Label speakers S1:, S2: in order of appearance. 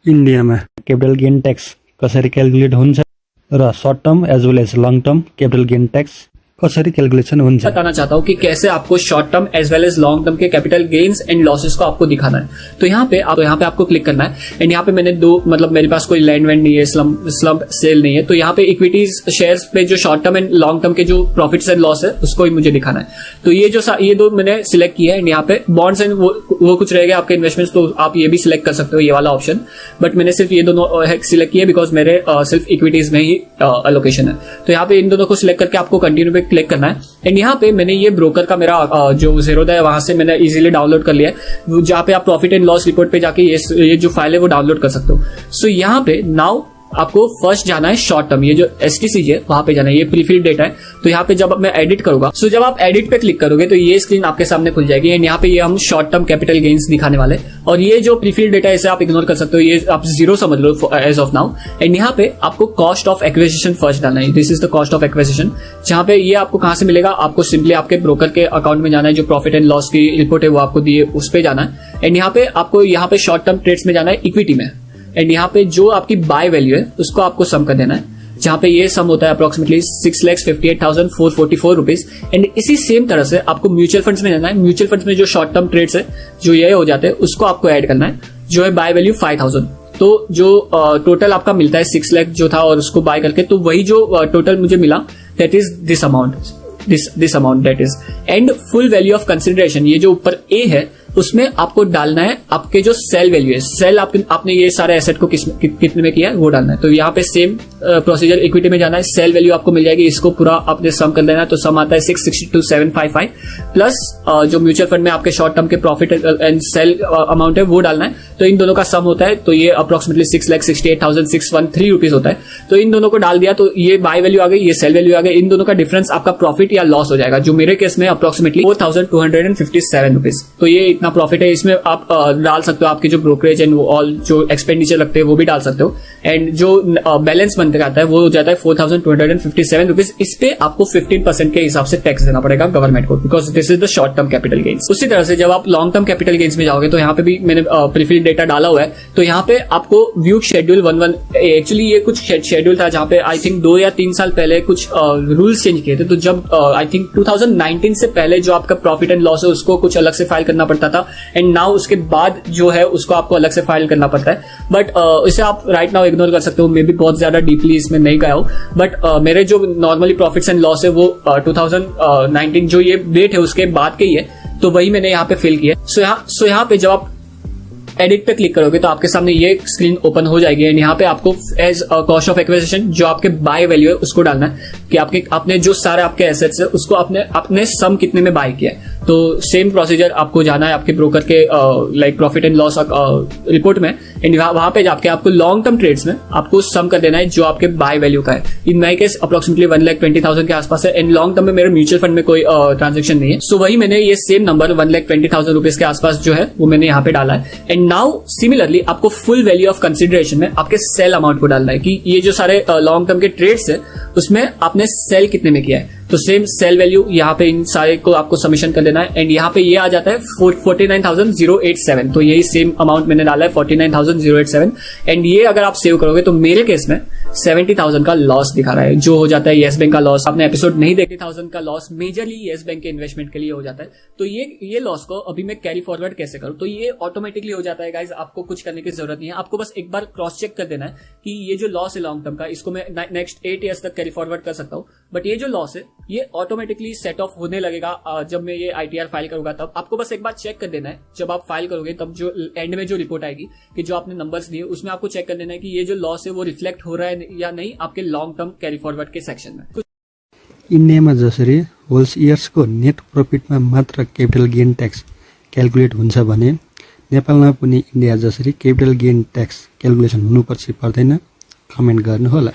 S1: इन्डियामा capital gain tax कसरी calculate हुन्छ र short term as well as long term capital gain tax कसरी क्याल्कुलेसन हुन्छ
S2: बताना चाहता हूँ कि कैसे आपको short term as well as long term के कैपिटल गेन्स एंड लॉसेस को आपको दिखाना है। तो यहाँ पे आपको क्लिक करना है एंड यहाँ पे मैंने मेरे पास कोई लैंड वेंड नहीं है, स्लम सेल नहीं है, तो यहाँ पे इक्विटीज शेयर्स पे जो short term and long term के जो प्रॉफिट्स एंड लॉस है उसको ही मुझे दिखाना है। तो ये दो मैंने सिलेक्ट किया है एंड यहाँ पे बॉन्ड्स एंड वो कुछ रहेगा आपके इन्वेस्टमेंट्स, तो आप ये भी सिलेक्ट कर सकते हो ये वाला ऑप्शन, बट मैंने सिर्फ ये दोनों सिलेक्ट किया बिकॉज मेरे सिर्फ इक्विटीज में ही एलोकेशन है। तो यहाँ पे इन दोनों को सिलेक्ट करके आपको कंटिन्यू पे क्लिक करना है एंड यहाँ पे मैंने ये ब्रोकर का मेरा जो ज़ीरोधा है वहां से मैंने इजीली डाउनलोड कर लिया है, जहाँ पे आप प्रॉफिट एंड लॉस रिपोर्ट पे जाके ये जो फाइल है वो डाउनलोड कर सकते हो। सो यहाँ पे नाउ आपको फर्स्ट जाना है शॉर्ट टर्म, ये जो एसटीसी है वहां पे जाना है, ये प्रीफिल्ड डेटा है। तो यहाँ पे जब मैं एडिट करूंगा, सो जब आप एडिट पे क्लिक करोगे तो ये स्क्रीन आपके सामने खुल जाएगी एंड यहाँ पे ये हम शॉर्ट टर्म कैपिटल गेन्स दिखाने वाले, और ये जो प्रीफिल्ड डेटा है इसे आप इग्नोर कर सकते हो, ये आप जीरो समझ लो एज ऑफ नाउ। एंड यहाँ पे आपको कॉस्ट ऑफ एक्विजिशन फर्स्ट डालना है, this is the cost of acquisition, जहाँ पे ये आपको कहां से मिलेगा, आपको सिंपली आपके ब्रोकर के अकाउंट में जाना है, जो प्रॉफिट एंड लॉस की रिपोर्ट है वो आपको दिए उस पे जाना है एंड यहाँ पे आपको यहाँ पे शॉर्ट टर्म ट्रेड्स में जाना है इक्विटी में एंड यहाँ पे जो आपकी बाय वैल्यू है उसको आपको सम कर देना है, जहां पे ये सम होता है अप्रोक्सीमेटली 6,58,444 रुपीज। एंड इसी सेम तरह से आपको म्यूचुअल फंड्स में जाना है, म्यूचुअल फंड्स में जो शॉर्ट टर्म ट्रेड्स है जो ये हो जाते हैं उसको आपको ऐड करना है, जो है बाय वैल्यू 5,000। तो जो टोटल आपका मिलता है 6 लाख जो था और उसको बाय करके, तो वही जो टोटल मुझे मिला that is this amount, this amount that is and full value of consideration, ये जो ऊपर ए है उसमें आपको डालना है आपके जो सेल वैल्यू है, सेल आपने ये सारे एसेट को कितने में किया है वो डालना है। तो यहाँ पे सेम प्रोसीजर इक्विटी में जाना है, सेल वैल्यू आपको मिल जाएगी, इसको पूरा आपने सम कर देना है, तो सम आता है 662,755 प्लस जो म्यूचुअल फंड में आपके शॉर्ट टर्म के प्रॉफिट एंड सेल अमाउंट है वो डालना है, तो इन दोनों का सम होता है, तो ये अप्रोक्सीमेटली 6,68,613 रुपीज होता है। तो इन दोनों को डाल दिया तो ये बाय वैल्यू आ गई, ये सेल वैल्यू आ गई, इन दोनों का डिफरेंस आपका प्रॉफिट या लॉस हो जाएगा, जो मेरे केस में अप्रोक्सीमेटली 4,257 रुपीज। तो ये इतना प्रॉफिट है, इसमें आप डाल सकते हो आपके जो ब्रोकरेज एंड ऑल जो एक्सपेंडिचर लगते हैं वो भी डाल सकते हो एंड जो बैलेंस बनते आता है वो हो जाता है 4,257 रुपीज। इस पे आपको 15% के हिसाब से टैक्स देना पड़ेगा गवर्नमेंट को, because this is the short term capital gains. उसी तरह से जब आप लॉन्ग टर्म कैपिटल गेन्स में जाओगे तो यहाँ पे भी मैंने प्रीफिल्ड डेटा डाला हुआ है, तो यहाँ पे आपको व्यू शेड्यूल 11, एक्चुअली ये कुछ शेड्यूल था जहाँ पे आई थिंक 2 या 3 साल पहले कुछ रूल्स चेंज किए थे, तो जब आई थिंक 2019 से पहले जो आपका प्रॉफिट एंड लॉस है उसको कुछ अलग से फाइल करना पड़ता था एंड नाउ उसके बाद जो है उसको आपको अलग से फाइल करना पड़ता है, बट इसे आप राइट नाउ इग्नोर कर सकते हो, मे बी बहुत ज्यादा डीपली इसमें नहीं गया हो, बट मेरे जो नॉर्मली प्रॉफिट्स एंड लॉस है वो 2019 जो ये डेट है उसके बाद के ही है, तो वही मैंने यहाँ पे फिल किया। सो यहाँ पे जब आप एडिट पे क्लिक करोगे तो आपके सामने ये स्क्रीन ओपन हो जाएगी एंड यहाँ पे आपको एज कॉस्ट ऑफ एक्विजिशन जो आपके बाय वैल्यू है उसको डालना है कि आपने जो सारे आपके एसेट्स है उसको अपने सम कितने में बाय किया है। तो सेम प्रोसीजर आपको जाना है आपके ब्रोकर के like profit and loss report में एंड वहां पे जाके आपको लॉन्ग टर्म ट्रेड्स में आपको सम कर देना है जो आपके बाय वैल्यू का है। इन माई केस अप्रोक्सीमेटली 1,20,000 के आसपास है एंड लॉन्ग टर्म में मेरे म्यूचुअल फंड में कोई ट्रांजेक्शन नहीं है, सो वही मैंने ये सेम नंबर 1,20,000 रुपीज के आसपास जो है वो मैंने यहाँ पे डाला है एंड नाउ सिमिलरली आपको फुल वैल्यू ऑफ कंसिडरेशन में आपके सेल अमाउंट को डालना है कि ये जो सारे लॉन्ग टर्म के ट्रेड्स है उसमें आपने सेल कितने में किया है, तो सेम सेल वैल्यू यहाँ पे इन सारे को आपको सबमिशन कर देना है एंड यहाँ पे ये आ जाता है 49,087, तो यही सेम अमाउंट मैंने डाला है 49,087 एंड ये अगर आप सेव करोगे तो मेरे केस में 70,000 का लॉस दिखा रहा है, जो हो जाता है येस बैंक का लॉस। आपने एपिसोड नहीं देखे, 70,000 का लॉस मेजरली येस बैंक के इन्वेस्टमेंट के लिए हो जाता है। तो ये लॉस को अभी मैं कैरी फॉरवर्ड कैसे करूं, तो ये ऑटोमेटिकली हो जाता है गाइज, आपको कुछ करने की जरूरत नहीं है, आपको बस एक बार क्रॉस चेक कर देना है कि ये जो लॉस है लॉन्ग टर्म का इसको मैं नेक्स्ट 8 ईयर्स तक कैरी फॉरवर्ड कर सकता हूँ, बट ये जो लॉस है ये ऑटोमेटिकली सेट ऑफ होने लगेगा जब मैं ये ITR फाइल करूंगा। तब आपको बस एक बार चेक कर देना है, जब आप फाइल करोगे तब जो एंड में जो रिपोर्ट आएगी कि जो आपने नंबर्स दिए उसमें आपको चेक कर देना है कि ये जो लॉस है वो रिफ्लेक्ट हो रहा है या नहीं आपके लॉन्ग टर्म कैरी फॉरवर्ड के सेक्शन में।
S1: इन्डियामा जसरी होल्स इयर्सको नेट प्रॉफिटमा मात्र क्यापिटल गेन ट्याक्स क्याल्कुलेट हुन्छ भने नेपालमा पनि इन्डिया जसरी क्यापिटल गेन ट्याक्स क्याल्कुलेसन हुनुपर्छ पर्दैन, कमेन्ट गर्नुहोला।